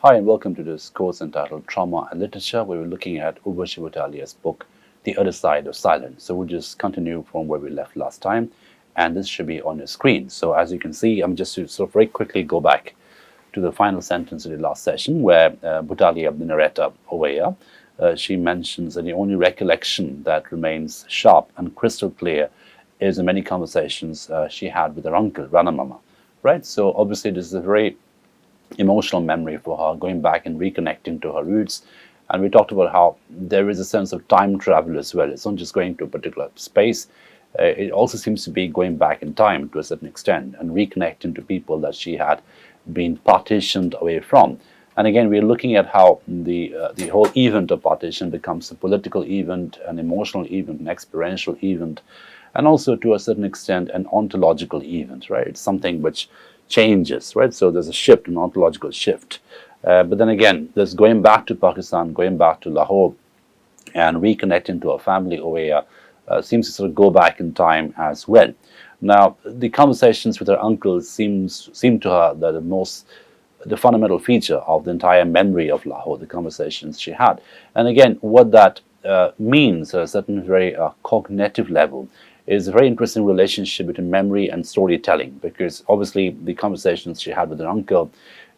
Hi and welcome to this course entitled Trauma and Literature, where we're looking at Butalia's book, The Other Side of Silence. So we'll just continue from where we left last time, and this should be on your screen. So as you can see, I'm just to sort of very quickly go back to the final sentence of the last session, where Butalia, the narrator, Oweya, she mentions that the only recollection that remains sharp and crystal clear is the many conversations she had with her uncle, Rana Mama. Right? So obviously this is a very emotional memory for her, going back and reconnecting to her roots. And we talked about how there is a sense of time travel as well. It's not just going to a particular space. It also seems to be going back in time to a certain extent and reconnecting to people that she had been partitioned away from. And again, we're looking at how the whole event of partition becomes a political event, an emotional event, an experiential event, and also to a certain extent an ontological event, right? It's something which changes, right? So there's a shift, an ontological shift. But then again, there's going back to Pakistan, going back to Lahore, and reconnecting to her family Oweya seems to sort of go back in time as well. Now, the conversations with her uncles seem to her that the fundamental feature of the entire memory of Lahore, the conversations she had. And again, what that means at a certain very cognitive level is a very interesting relationship between memory and storytelling, because obviously the conversations she had with her uncle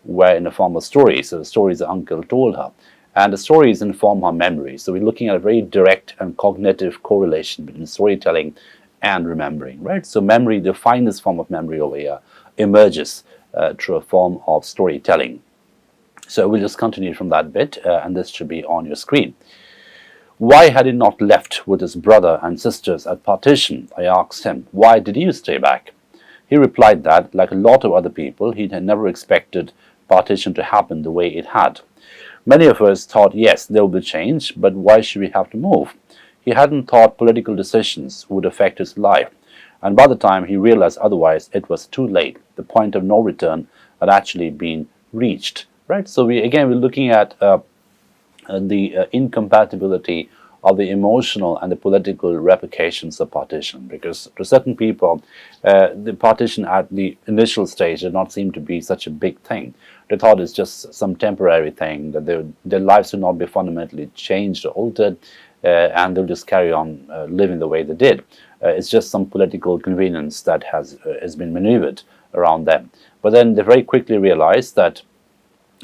were in the form of stories, so the stories the uncle told her, and the stories inform her memory. So we're looking at a very direct and cognitive correlation between storytelling and remembering, right? So memory, the finest form of memory over here, emerges through a form of storytelling. So we'll just continue from that bit, and this should be on your screen. Why had he not left with his brother and sisters at partition? I asked him. Why did you stay back? He replied that, like a lot of other people, he had never expected partition to happen the way it had. Many of us thought, yes, there will be change, but why should we have to move? He hadn't thought political decisions would affect his life, and by the time he realized otherwise, it was too late. The point of no return had actually been reached. Right? So we're looking at the incompatibility of the emotional and the political repercussions of partition, because to certain people, the partition at the initial stage did not seem to be such a big thing. They thought it's just some temporary thing, that their lives would not be fundamentally changed or altered, and they'll just carry on living the way they did. It's just some political convenience that has been maneuvered around them. But then they very quickly realized that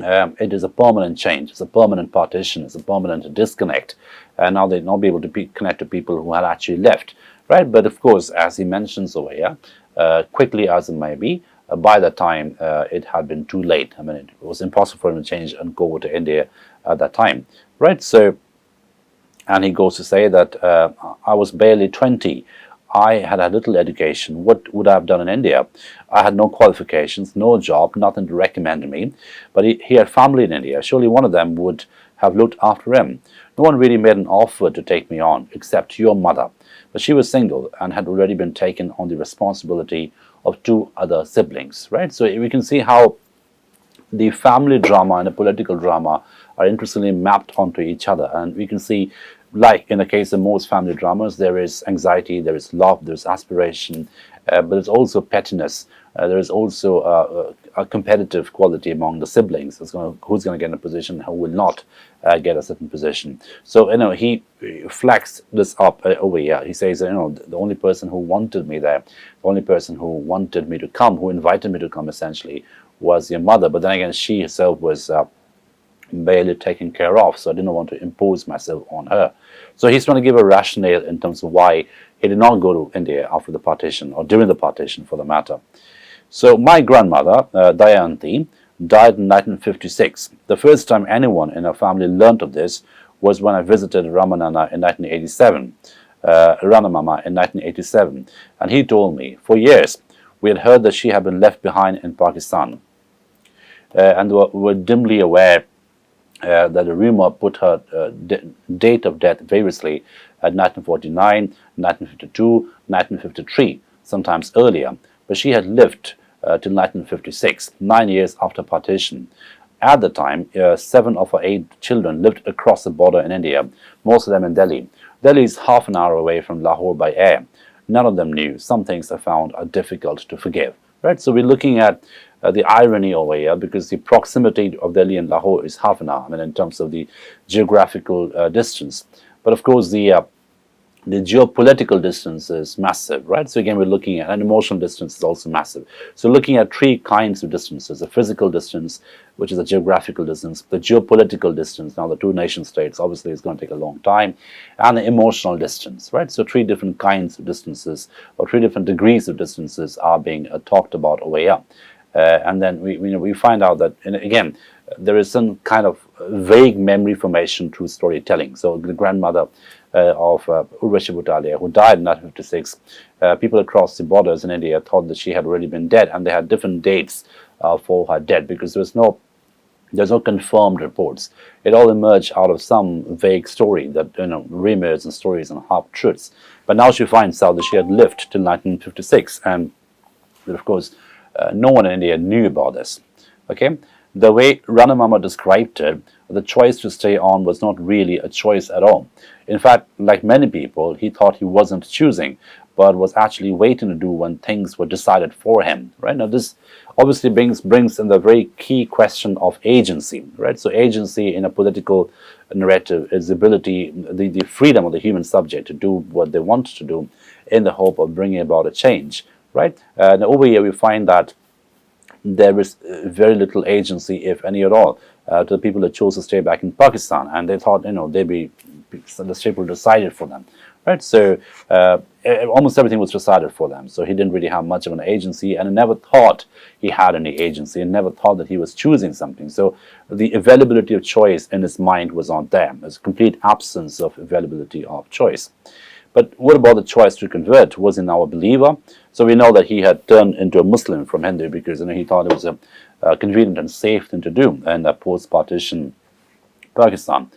it is a permanent change, it's a permanent partition, it's a permanent disconnect, and now they'd not be able to connect to people who had actually left, right? But of course, as he mentions over here, quickly as it may be, by the time it had been too late. I mean, it was impossible for him to change and go over to India at that time, right? So, and he goes to say that I was barely 20. I had a little education. What would I have done in India? I had no qualifications, no job, nothing to recommend me. But he had family in India. Surely one of them would have looked after him. No one really made an offer to take me on, except your mother. But she was single and had already been taken on the responsibility of 2 other siblings. Right? So we can see how the family drama and the political drama are interestingly mapped onto each other. And we can see, like in the case of most family dramas, there is anxiety, there is love, there is aspiration, but there's also pettiness. There is also a competitive quality among the siblings. Who's going to get in a position, who will not get a certain position. So he flags this up over here. He says, the only person who wanted me there, the only person who wanted me to come, who invited me to come, essentially, was your mother. But then again, she herself was barely taken care of, so I didn't want to impose myself on her. So he's trying to give a rationale in terms of why he did not go to India after the partition, or during the partition for the matter. So my grandmother, Dayanti, died in 1956. The first time anyone in her family learned of this was when I visited Ramanana in 1987, Rana Mama in 1987, and he told me, for years, we had heard that she had been left behind in Pakistan, and were dimly aware that the rumor put her date of death variously at 1949, 1952, 1953, sometimes earlier. But she had lived till 1956, 9 years after partition. At the time, 7 of her 8 children lived across the border in India, most of them in Delhi. Delhi is half an hour away from Lahore by air. None of them knew. Some things I found are difficult to forgive. Right? So we're looking at the irony over here, because the proximity of Delhi and Lahore is half an hour, I mean, in terms of the geographical distance. But of course, the geopolitical distance is massive, right? So again, we're looking at an emotional distance is also massive. So looking at three kinds of distances: the physical distance, which is a geographical distance; the geopolitical distance, now the two nation states, obviously it's going to take a long time; and the emotional distance, right? So three different kinds of distances, or three different degrees of distances are being talked about over here. And then we find out that, and again, there is some kind of vague memory formation through storytelling. So the grandmother of Urvashi Butalia, who died in 1956, people across the borders in India thought that she had already been dead, and they had different dates for her death, because there's no confirmed reports. It all emerged out of some vague story that, rumors and stories and half truths. But now she finds out that she had lived till 1956, and that, of course, no one in India knew about this. Okay, the way Rana Mama described it, the choice to stay on was not really a choice at all. In fact, like many people, he thought he wasn't choosing, but was actually waiting to do when things were decided for him. Right now, this obviously brings in the very key question of agency. Right, so agency in a political narrative is the ability, the freedom of the human subject to do what they want to do, in the hope of bringing about a change. Right, and over here we find that there is very little agency, if any at all, to the people that chose to stay back in Pakistan, and they thought, the state will decide it for them, right? So almost everything was decided for them. So he didn't really have much of an agency, and never thought he had any agency, and never thought that he was choosing something. So the availability of choice in his mind was not there. There's a complete absence of availability of choice. But what about the choice to convert? Was he now a believer? So we know that he had turned into a Muslim from Hindu, because he thought it was a convenient and safe thing to do in a post-partition Pakistan.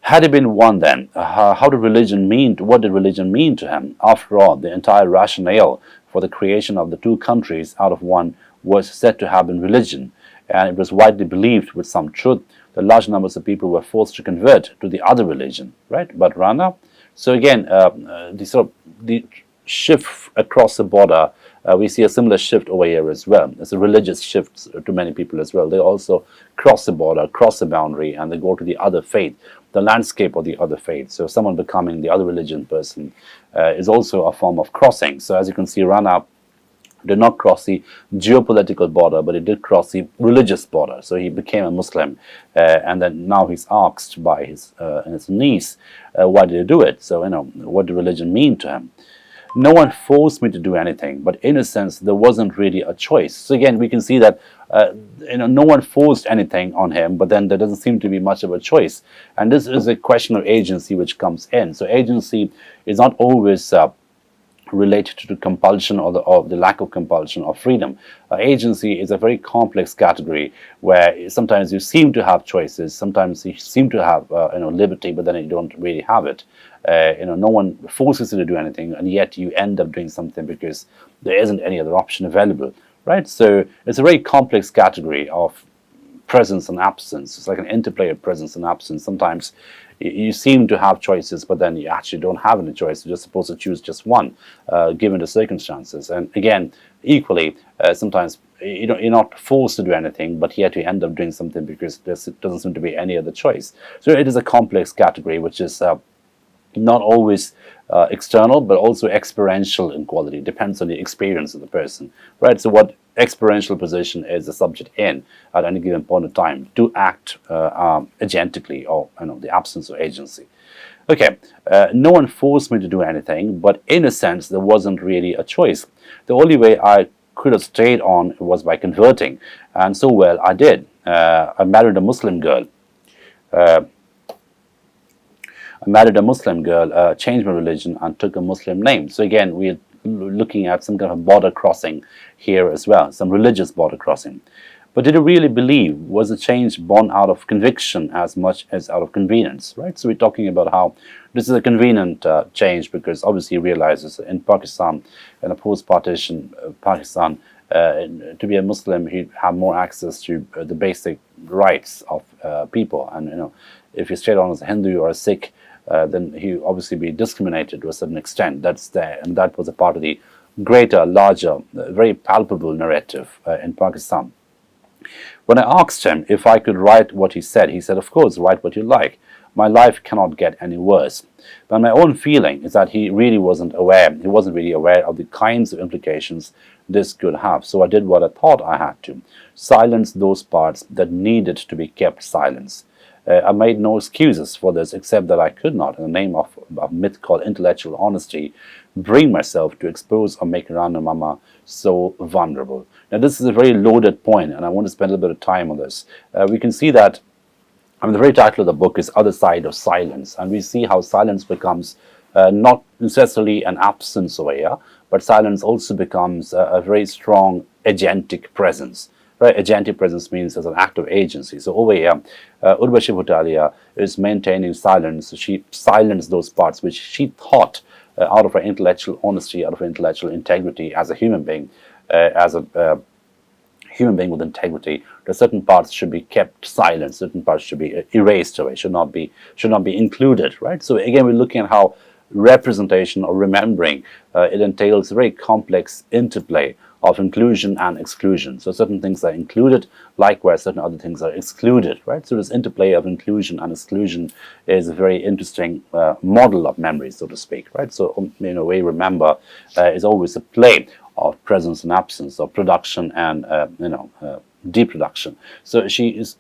Had he been one, then what did religion mean to him? After all, the entire rationale for the creation of the two countries out of one was said to have been religion, and it was widely believed, with some truth, that large numbers of people were forced to convert to the other religion, right? But Rana. So again, the shift across the border, we see a similar shift over here as well. It's a religious shift to many people as well. They also cross the border, cross the boundary, and they go to the other faith, the landscape of the other faith. So someone becoming the other religion person is also a form of crossing. So as you can see, Rana did not cross the geopolitical border, but he did cross the religious border. So he became a Muslim, and then now he's asked by his niece, why did he do it? So what did religion mean to him? No one forced me to do anything, but in a sense, there wasn't really a choice. So again, we can see that no one forced anything on him, but then there doesn't seem to be much of a choice. And this is a question of agency which comes in. So agency is not always related to compulsion or the lack of compulsion or freedom. Agency is a very complex category where sometimes you seem to have choices, sometimes you seem to have liberty, but then you don't really have it. No one forces you to do anything, and yet you end up doing something because there isn't any other option available, right? So it's a very complex category of presence and absence. It's like an interplay of presence and absence. Sometimes you seem to have choices, but then you actually don't have any choice. You're just supposed to choose just one, given the circumstances. And again, equally, sometimes you're not forced to do anything, but yet you end up doing something because there doesn't seem to be any other choice. So it is a complex category, which is not always external, but also experiential in quality. Depends on the experience of the person, right? So what experiential position is the subject in at any given point of time to act agentically, or the absence of agency. Okay, no one forced me to do anything, but in a sense there wasn't really a choice. The only way I could have stayed on was by converting, and so well I did. I married a Muslim girl. Changed my religion, and took a Muslim name. So again, we're looking at some kind of border crossing here as well, some religious border crossing. But did he really believe? Was the change born out of conviction as much as out of convenience, right? So we're talking about how this is a convenient change, because obviously he realizes in Pakistan, in a post-partition Pakistan, to be a Muslim, he'd have more access to the basic rights of people. And if you stayed on as a Hindu or a Sikh, then he obviously be discriminated to a certain extent. That's there, and that was a part of the greater, larger, very palpable narrative in Pakistan. When I asked him if I could write what he said, of course, write what you like. My life cannot get any worse. But my own feeling is that he really wasn't aware. He wasn't really aware of the kinds of implications this could have. So I did what I thought I had to. Silence those parts that needed to be kept silent. I made no excuses for this except that I could not, in the name of a myth called intellectual honesty, bring myself to expose or make Rana Mama so vulnerable. Now this is a very loaded point, and I want to spend a little bit of time on this. We can see that, the very title of the book is Other Side of Silence, and we see how silence becomes not necessarily an absence over here, but silence also becomes a very strong agentic presence. Right? Agentic presence means as an act of agency. So over here, Urvashi Butalia is maintaining silence. She silenced those parts which she thought, out of her intellectual honesty, out of her intellectual integrity as a human being, human being with integrity, that certain parts should be kept silent, certain parts should be erased away, should not be included, right? So again, we're looking at how representation or remembering, it entails a very complex interplay of inclusion and exclusion. So certain things are included, likewise certain other things are excluded, right? So this interplay of inclusion and exclusion is a very interesting model of memory, so to speak, right? So in a way, remember is always a play of presence and absence, of production and deproduction. So she is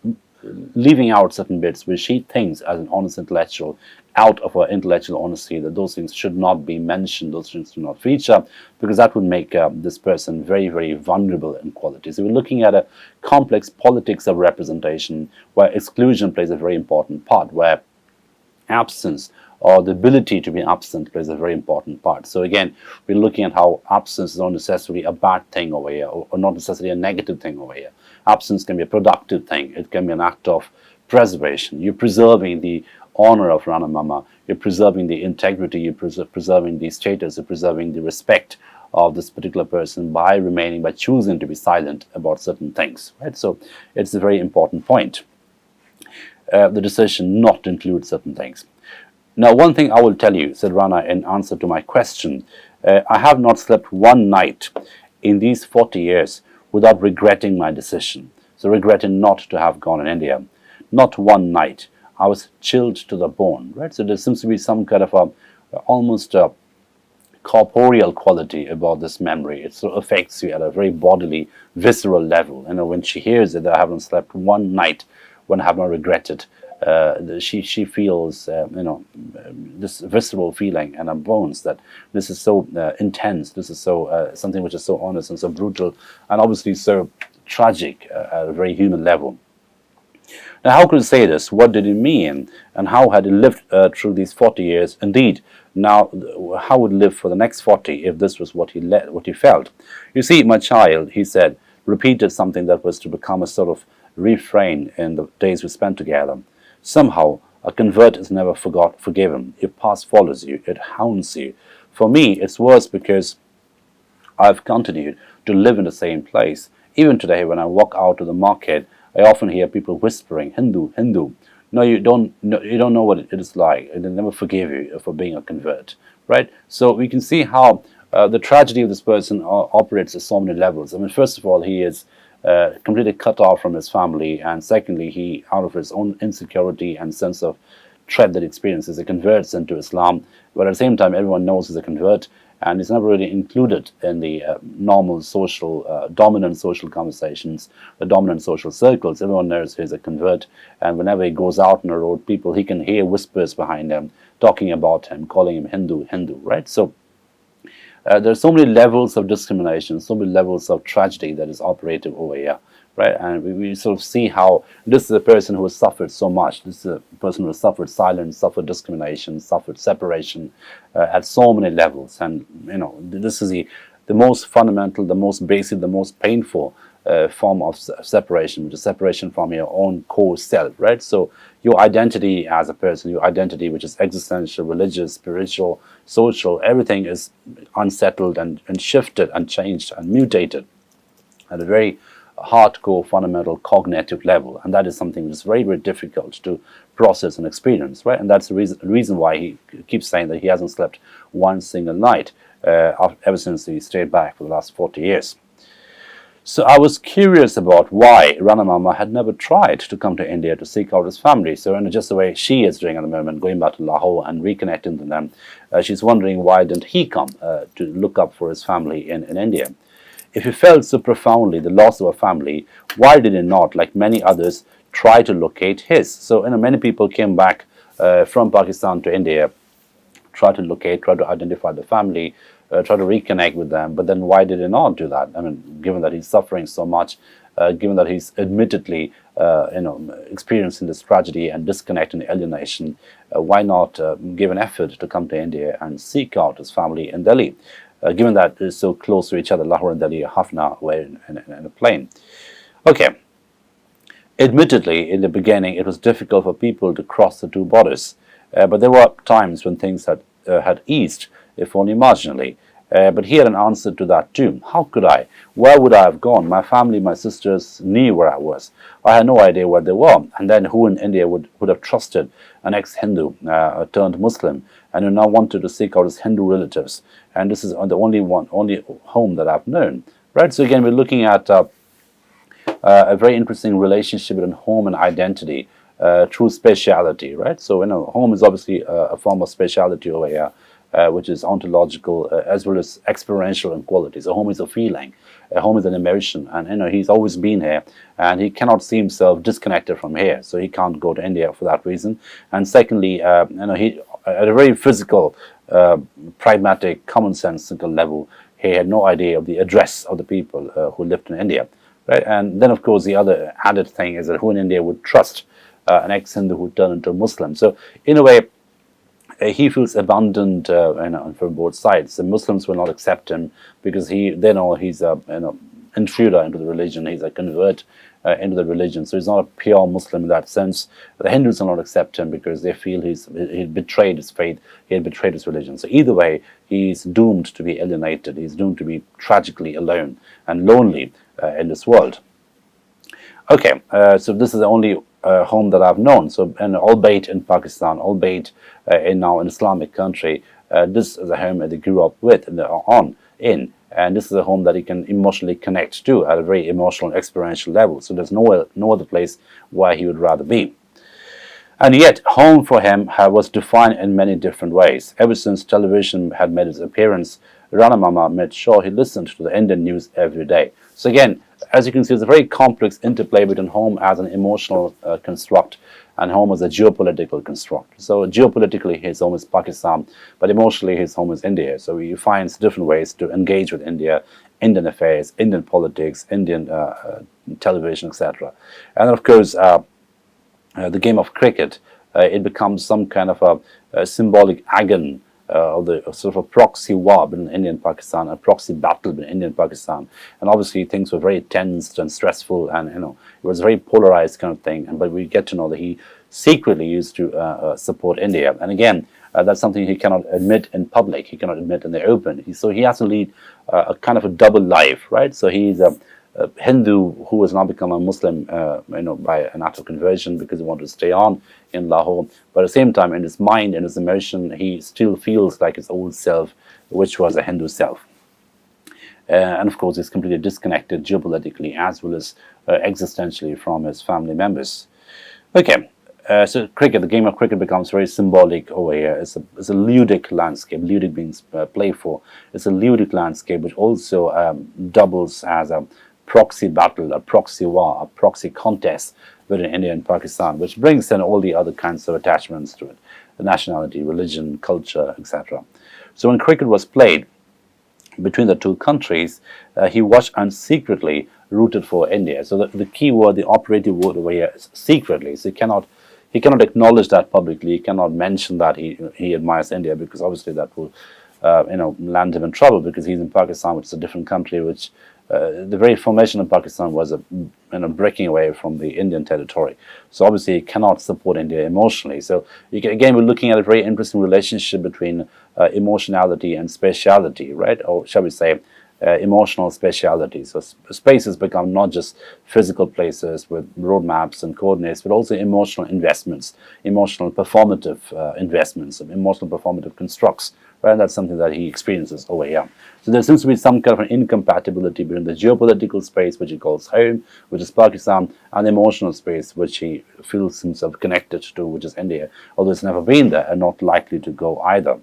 leaving out certain bits which she thinks, as an honest intellectual, out of her intellectual honesty, that those things should not be mentioned, those things should not feature, because that would make this person very, very vulnerable in quality. So we're looking at a complex politics of representation where exclusion plays a very important part, where absence or the ability to be absent plays a very important part. So again, we're looking at how absence is not necessarily a bad thing over here, or not necessarily a negative thing over here. Absence can be a productive thing. It can be an act of preservation. You're preserving the honor of Rana Mama. You're preserving the integrity. You're preserving the status. You're preserving the respect of this particular person by choosing to be silent about certain things. Right. So it's a very important point. The decision not to include certain things. Now, one thing I will tell you, said Rana in answer to my question, I have not slept one night in these 40 years without regretting my decision. So regretting not to have gone in India. Not one night. I was chilled to the bone, right? So there seems to be some kind of almost a corporeal quality about this memory. It sort of affects you at a very bodily, visceral level. When she hears it, that I haven't slept one night when I have not regretted, she feels this visceral feeling in her bones that this is so intense, this is so something which is so honest and so brutal and obviously so tragic at a very human level. Now, how could he say this? What did he mean? And how had he lived through these 40 years? Indeed, now how would he live for the next 40 if this was what he felt? You see, my child, he said, repeated something that was to become a sort of refrain in the days we spent together. Somehow, a convert is never forgiven. Your past follows you. It haunts you. For me, it's worse because I've continued to live in the same place. Even today, when I walk out to the market, I often hear people whispering, Hindu, Hindu. No, you don't know what it is like. They'll never forgive you for being a convert, right? So we can see how the tragedy of this person operates at so many levels. First of all, he is completely cut off from his family, and secondly, he, out of his own insecurity and sense of threat that he experiences, he converts into Islam, but at the same time everyone knows he's a convert, and he's never really included in the normal social, dominant social conversations, the dominant social circles. Everyone knows he's a convert, and whenever he goes out on the road, he can hear whispers behind him, talking about him, calling him Hindu, Hindu, right? So there are so many levels of discrimination, so many levels of tragedy that is operative over here, right? And we sort of see how this is a person who has suffered so much. This is a person who has suffered silence, suffered discrimination, suffered separation at so many levels. And this is the most fundamental, the most basic, the most painful form of separation, which is separation from your own core self, right? So your identity as a person, your identity which is existential, religious, spiritual, social, everything is unsettled and shifted and changed and mutated at a very hardcore fundamental cognitive level, and that is something that's very, very difficult to process and experience, right? And that's the reason why he keeps saying that he hasn't slept one single night ever since he stayed back for the last 40 years. So I was curious about why Rana Mama had never tried to come to India to seek out his family. So in just the way she is doing at the moment, going back to Lahore and reconnecting to them, she's wondering why didn't he come to look up for his family in India. If he felt so profoundly the loss of a family, why did he not, like many others, try to locate his? So many people came back from Pakistan to India, try to locate, try to identify the family, try to reconnect with them. But then why did he not do that? I mean, given that he's suffering so much, given that he's admittedly experiencing this tragedy and disconnect and alienation, why not give an effort to come to India and seek out his family in Delhi? Given that it's so close to each other, Lahore and Delhi are half an hour away in a plane. Okay. Admittedly, in the beginning, it was difficult for people to cross the two borders, but there were times when things had eased, if only marginally. But he had an answer to that too. How could I? Where would I have gone? My family, my sisters knew where I was. I had no idea where they were. And then who in India would have trusted an ex-Hindu turned Muslim and who now wanted to seek out his Hindu relatives? And this is the only home that I've known. Right? So again, we're looking at a very interesting relationship between home and identity through spatiality. Right? So home is obviously a form of spatiality over here. Which is ontological as well as experiential in qualities. A home is a feeling, a home is an emotion, and he's always been here, and he cannot see himself disconnected from here, so he can't go to India for that reason. And secondly, he at a very physical, pragmatic, commonsensical level, he had no idea of the address of the people who lived in India, right? And then of course the other added thing is that who in India would trust an ex-Hindu who turned into a Muslim? So in a way, he feels abandoned from both sides. The Muslims will not accept him because they know he's a intruder into the religion. He's a convert into the religion. So he's not a pure Muslim in that sense. The Hindus will not accept him because they feel he betrayed his faith. He had betrayed his religion. So either way, he's doomed to be alienated. He's doomed to be tragically alone and lonely in this world. Okay, so this is the only home that I've known. So, and albeit in Pakistan, albeit in now an Islamic country, this is a home that he grew up with and this is a home that he can emotionally connect to at a very emotional, experiential level. So there's no other place where he would rather be. And yet, home for him was defined in many different ways. Ever since television had made its appearance, Rana Mama made sure he listened to the Indian news every day. So again, as you can see, it's a very complex interplay between home as an emotional construct and home as a geopolitical construct. So geopolitically, his home is Pakistan, but emotionally, his home is India. So he finds different ways to engage with India, Indian affairs, Indian politics, Indian television, etc. And then, of course, the game of cricket, it becomes some kind of a symbolic agon of the sort of a proxy war between India and Pakistan, a proxy battle between India and Pakistan. And obviously things were very tense and stressful, and it was a very polarized kind of thing. But we get to know that he secretly used to support India. And again, that's something he cannot admit in public. He cannot admit in the open. So he has to lead a kind of a double life, right? So he's a Hindu who has now become a Muslim, by an act of conversion because he wanted to stay on in Lahore. But at the same time, in his mind and his emotion, he still feels like his old self, which was a Hindu self. And of course, he's completely disconnected geopolitically as well as existentially from his family members. Okay, so cricket, the game of cricket becomes very symbolic over here. It's a ludic landscape, ludic means playful. It's a ludic landscape which also doubles as a proxy battle, a proxy war, a proxy contest between India and Pakistan, which brings in all the other kinds of attachments to it, the nationality, religion, culture, etc. So when cricket was played between the two countries, he watched and secretly rooted for India. So the key word, the operative word over here is secretly. So he cannot acknowledge that publicly. He cannot mention that he admires India, because obviously that will land him in trouble, because he's in Pakistan, which is a different country, which the very formation of Pakistan was a breaking away from the Indian territory. So obviously he cannot support India emotionally. So again, we're looking at a very interesting relationship between emotionality and spatiality, right? Or shall we say, emotional speciality. So spaces become not just physical places with roadmaps and coordinates, but also emotional investments, emotional performative investments, emotional performative constructs. Right? That's something that he experiences over here. So there seems to be some kind of an incompatibility between the geopolitical space, which he calls home, which is Pakistan, and the emotional space, which he feels himself connected to, which is India, although it's never been there and not likely to go either.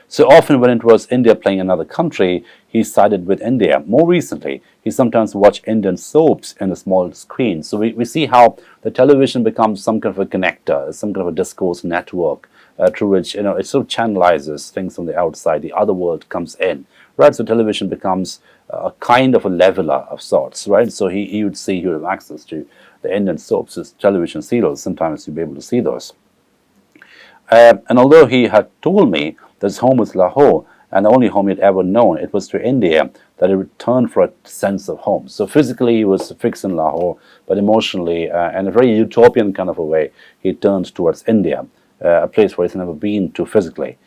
So often when it was India playing another country, he sided with India. More recently, he sometimes watched Indian soaps in a small screen. So we see how the television becomes some kind of a connector, some kind of a discourse network through which, it sort of channelizes things from the outside. The other world comes in, right? So television becomes a kind of a leveler of sorts, right? So he would have access to the Indian soaps, his television serials. Sometimes you'd be able to see those. And although he had told me that his home was Lahore, and the only home he'd ever known, it was to India that he returned for a sense of home. So physically he was fixed in Lahore, but emotionally, in a very utopian kind of a way, he turned towards India, a place where he's never been to physically.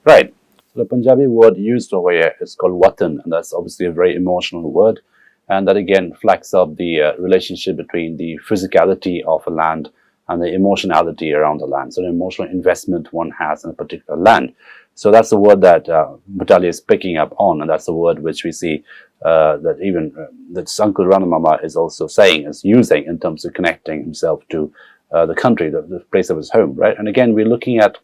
Right. So the Punjabi word used over here is called watan, and that's obviously a very emotional word. And that again flags up the relationship between the physicality of a land and the emotionality around the land. So the emotional investment one has in a particular land. So that's the word that Butalia is picking up on, and that's the word which we see that even that Uncle Rana Mama is also saying, is using in terms of connecting himself to the country, the place of his home, right? And again, we're looking at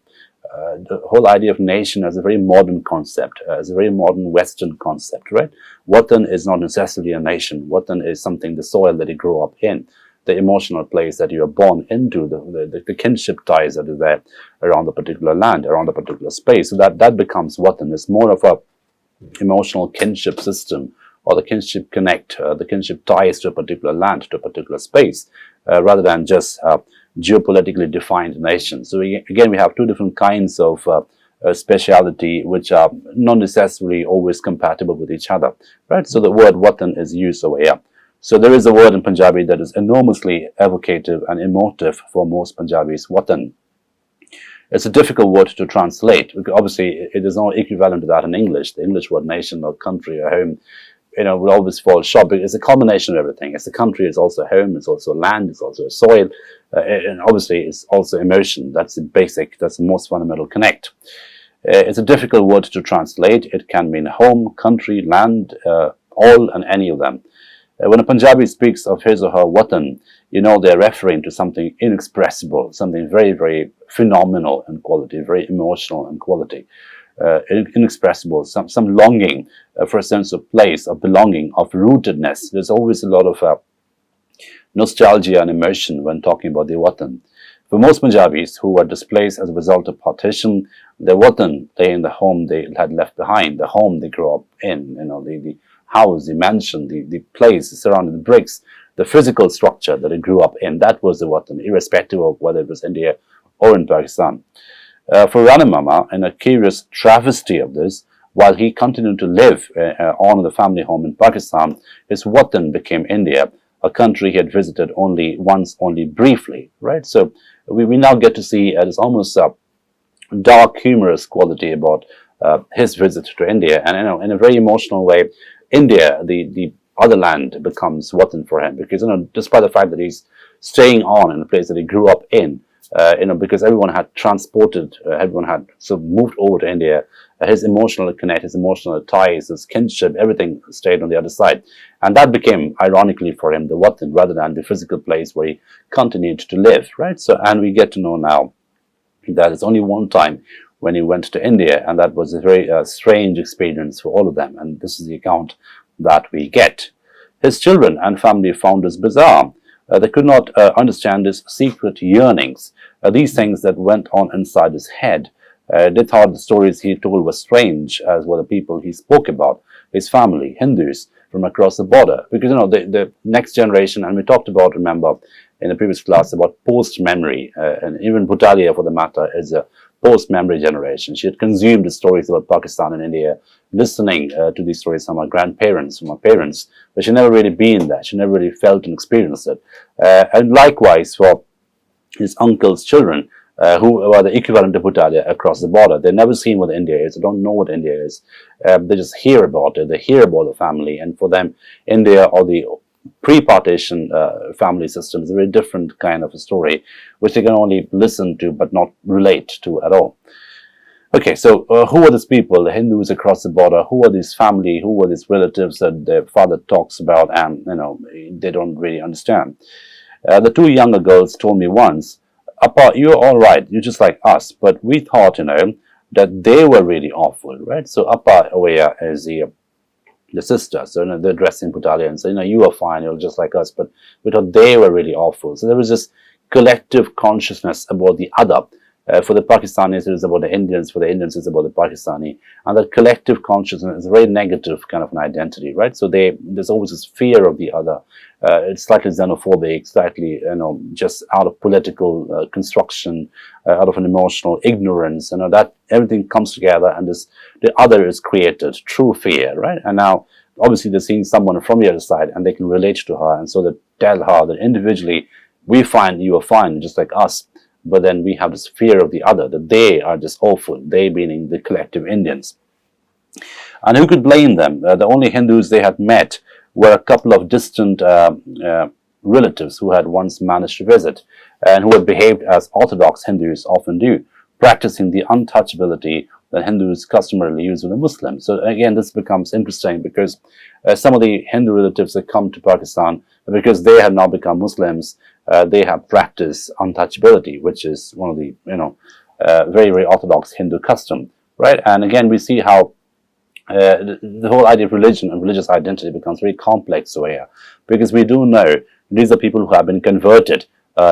the whole idea of nation as a very modern concept, as a very modern Western concept, right? Watan is not necessarily a nation. Watan is something, the soil that you grow up in, the emotional place that you are born into, the kinship ties that are there around the particular land, around the particular space. So that becomes watan. It's more of a emotional kinship system, or the kinship connect, the kinship ties to a particular land, to a particular space, rather than just geopolitically defined nation. So again, we have two different kinds of speciality, which are not necessarily always compatible with each other, right? So the word watan is used over here. So there is a word in Punjabi that is enormously evocative and emotive for most Punjabis, watan. It's a difficult word to translate, because obviously it is not equivalent to that in English. The English word nation or country or home, will always fall short, because it's a combination of everything. It's a country, it's also home, it's also land, it's also a soil, and obviously it's also emotion. That's the basic, that's the most fundamental connect. It's a difficult word to translate. It can mean home, country, land, all and any of them. When a Punjabi speaks of his or her watan, they're referring to something inexpressible, something very, very phenomenal in quality, very emotional in quality, inexpressible, some longing for a sense of place, of belonging, of rootedness. There's always a lot of nostalgia and emotion when talking about the watan. For most Punjabis who were displaced as a result of partition, their watan lay in the home they had left behind, the home they grew up in, the house, the mansion, the place surrounded the bricks, the physical structure that it grew up in. That was the watan, irrespective of whether it was India or in Pakistan. For Rana Mama, in a curious travesty of this, while he continued to live on the family home in Pakistan, his watan became India, a country he had visited only once, only briefly, right? So we now get to see this almost dark, humorous quality about his visit to India, and in a very emotional way, India, the other land, becomes watan for him, because despite the fact that he's staying on in a place that he grew up in, because everyone had transported, everyone had sort of moved over to India, his emotional connect, his emotional ties, his kinship, everything stayed on the other side, and that became, ironically for him, the watan rather than the physical place where he continued to live, right? So, and we get to know now that it's only one time when he went to India, and that was a very strange experience for all of them, and this is the account that we get. His children and family found this bizarre. They could not understand his secret yearnings, these things that went on inside his head. They thought the stories he told were strange, as were the people he spoke about, his family, Hindus from across the border. Because, the next generation, and we talked about, remember, in the previous class about post-memory, and even Butalia, for the matter, is a post-memory generation. She had consumed the stories about Pakistan and India, listening to these stories from her grandparents, from her parents, but she never really been there. She never really felt and experienced it. And likewise for his uncle's children, who are the equivalent to Butalia across the border. They've never seen what India is. They don't know what India is. They just hear about it. They hear about the family. And for them, India or the pre-partition family system is a very different kind of a story, which they can only listen to but not relate to at all. Okay, so who are these people, the Hindus across the border? Who are these family? Who are these relatives that their father talks about and, they don't really understand? The two younger girls told me once, Appa, you're all right, you're just like us, but we thought, that they were really awful, right? So Appa over here is the sister, so they're dressing Butalia and say, you are fine, you're just like us, but we thought they were really awful. So there was this collective consciousness about the other. For the Pakistanis, it is about the Indians. For the Indians, it's about the Pakistani. And that collective consciousness is a very negative kind of an identity, right? So there's always this fear of the other. It's slightly xenophobic, slightly, just out of political construction, out of an emotional ignorance. That everything comes together, and the other is created, true fear, right? And now, obviously, they're seeing someone from the other side, and they can relate to her, and so they tell her that individually, we find you are fine, just like us. But then we have this fear of the other, that they are just awful, they meaning the collective Indians. And who could blame them? The only Hindus they had met were a couple of distant relatives who had once managed to visit and who had behaved as Orthodox Hindus often do, practicing the untouchability that Hindus customarily use with the Muslims. So again, this becomes interesting because some of the Hindu relatives that come to Pakistan, because they have now become Muslims, they have practiced untouchability, which is one of the very, very orthodox Hindu custom, right? And again, we see how the whole idea of religion and religious identity becomes very complex over here, because we do know these are people who have been converted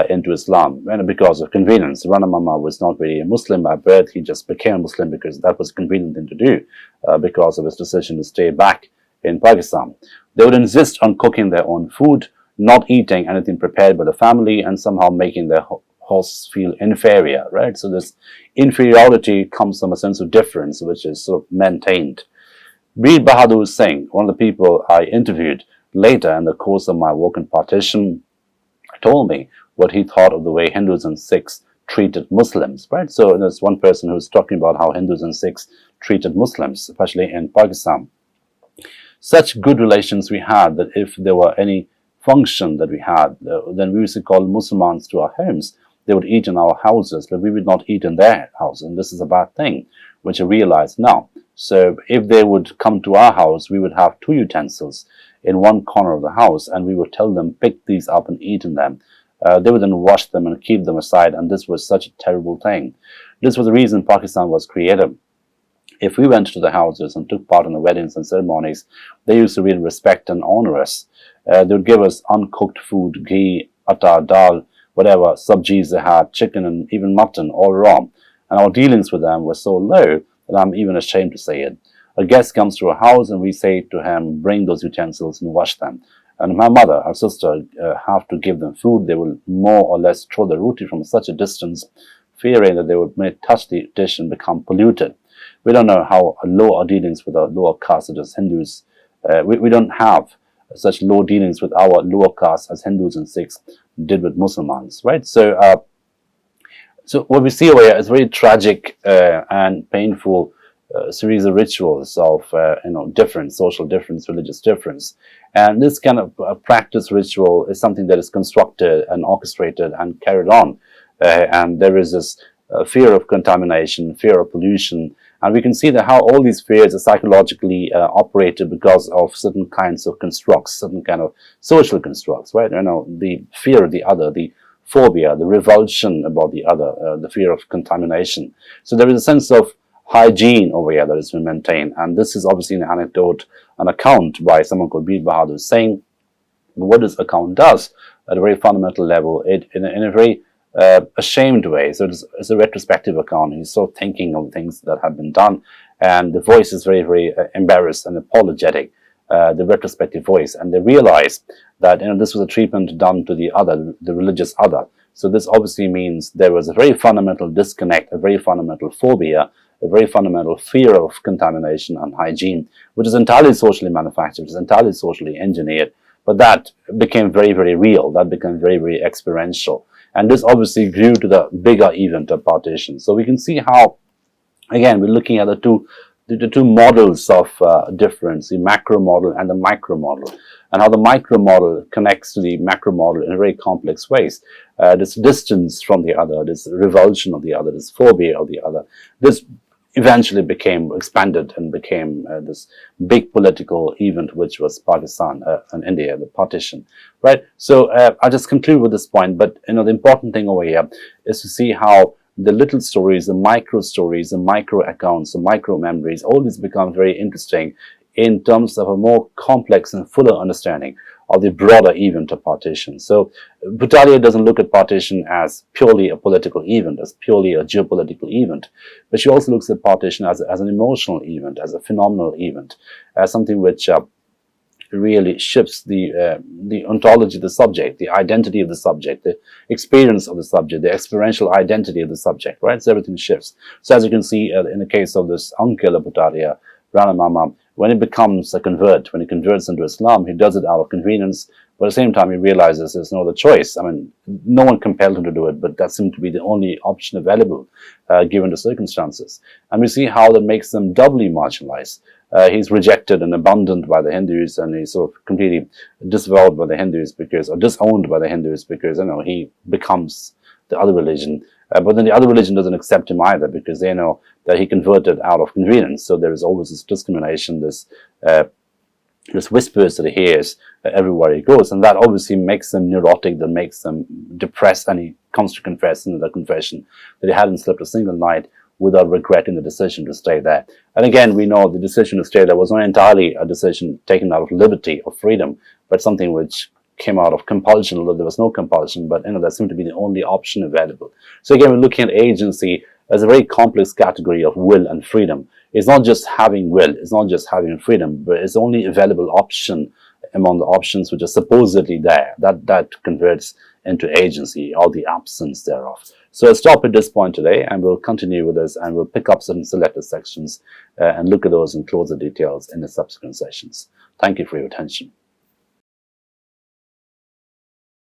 into Islam, and because of convenience. Rana Mama was not really a Muslim by birth. He just became a Muslim because that was a convenient thing to do because of his decision to stay back in Pakistan. They would insist on cooking their own food, not eating anything prepared by the family, and somehow making their hosts feel inferior, right? So this inferiority comes from a sense of difference, which is sort of maintained. Bir Bahadur Singh, one of the people I interviewed later in the course of my work in partition, told me what he thought of the way Hindus and Sikhs treated Muslims, right? So there's one person who's talking about how Hindus and Sikhs treated Muslims, especially in Pakistan. Such good relations we had that if there were any function that we had, then we used to call Muslims to our homes. They would eat in our houses, but we would not eat in their house. And this is a bad thing, which I realize now. So if they would come to our house, we would have two utensils in one corner of the house, and we would tell them, pick these up and eat in them. They would then wash them and keep them aside, and this was such a terrible thing. This was the reason Pakistan was created. If we went to the houses and took part in the weddings and ceremonies, they used to really respect and honor us. They would give us uncooked food, ghee, atta, dal, whatever, sabjis they had, chicken and even mutton, all raw. And our dealings with them were so low that I'm even ashamed to say it. A guest comes to our house and we say to him, bring those utensils and wash them. And my mother, our sister, have to give them food. They will more or less throw the roti from such a distance, fearing that they would may touch the dish and become polluted. We don't know how low our dealings with our lower caste, such as Hindus. We don't have such low dealings with our lower caste as Hindus and Sikhs did with Muslims, right? So what we see over here is very tragic and painful series of rituals of difference, social difference, religious difference. And this kind of practice ritual is something that is constructed and orchestrated and carried on. And there is this fear of contamination, fear of pollution. And we can see that how all these fears are psychologically operated because of certain kinds of constructs, certain kind of social constructs, right? The fear of the other, the phobia, the revulsion about the other, the fear of contamination. So there is a sense of hygiene over here that has been maintained. And this is obviously an anecdote, an account by someone called Bir Bahadur saying what this account does at a very fundamental level, in a very ashamed way. So it's a retrospective account. He's sort of thinking of things that have been done, and the voice is very, very embarrassed and apologetic, the retrospective voice. And they realize that this was a treatment done to the other, the religious other. So this obviously means there was a very fundamental disconnect, a very fundamental phobia, a very fundamental fear of contamination and hygiene, which is entirely socially manufactured, which is entirely socially engineered, but that became very, very real. That became very, very experiential. And this obviously grew to the bigger event of partition. So we can see how, again, we're looking at the two models of difference, the macro model and the micro model, and how the micro model connects to the macro model in very complex ways. This distance from the other, this revulsion of the other, this phobia of the other, this eventually became expanded and became this big political event, which was Pakistan and India, the partition, right? So I'll just conclude with this point, but the important thing over here is to see how the little stories, the micro accounts, the micro memories, all these become very interesting in terms of a more complex and fuller understanding of the broader event of partition. So Butalia doesn't look at partition as purely a political event, as purely a geopolitical event, but she also looks at partition as an emotional event, as a phenomenal event, as something which really shifts the ontology of the subject, the identity of the subject, the experience of the subject, the experiential identity of the subject, right? So everything shifts. So as you can see in the case of this uncle of Butalia, Rana Mama, when he becomes a convert, when he converts into Islam, he does it out of convenience, but at the same time he realizes there's no other choice. I mean, no one compelled him to do it, but that seemed to be the only option available given the circumstances. And we see how that makes them doubly marginalized. He's rejected and abandoned by the Hindus, and he's sort of completely disavowed by the Hindus because, or disowned by the Hindus because, he becomes the other religion. But then the other religion doesn't accept him either because they know that he converted out of convenience. So there is always this discrimination, this whispers that he hears everywhere he goes, and that obviously makes them neurotic, that makes them depressed, and he comes to confess in the confession that he hadn't slept a single night without regretting the decision to stay there. And again, we know the decision to stay there was not entirely a decision taken out of liberty or freedom, but something which came out of compulsion, although there was no compulsion, but that seemed to be the only option available. So again, we're looking at agency as a very complex category of will and freedom. It's not just having will, it's not just having freedom, but it's the only available option among the options which are supposedly there. That converts into agency, or the absence thereof. So I'll stop at this point today, and we'll continue with this, and we'll pick up certain selected sections and look at those in closer details in the subsequent sessions. Thank you for your attention.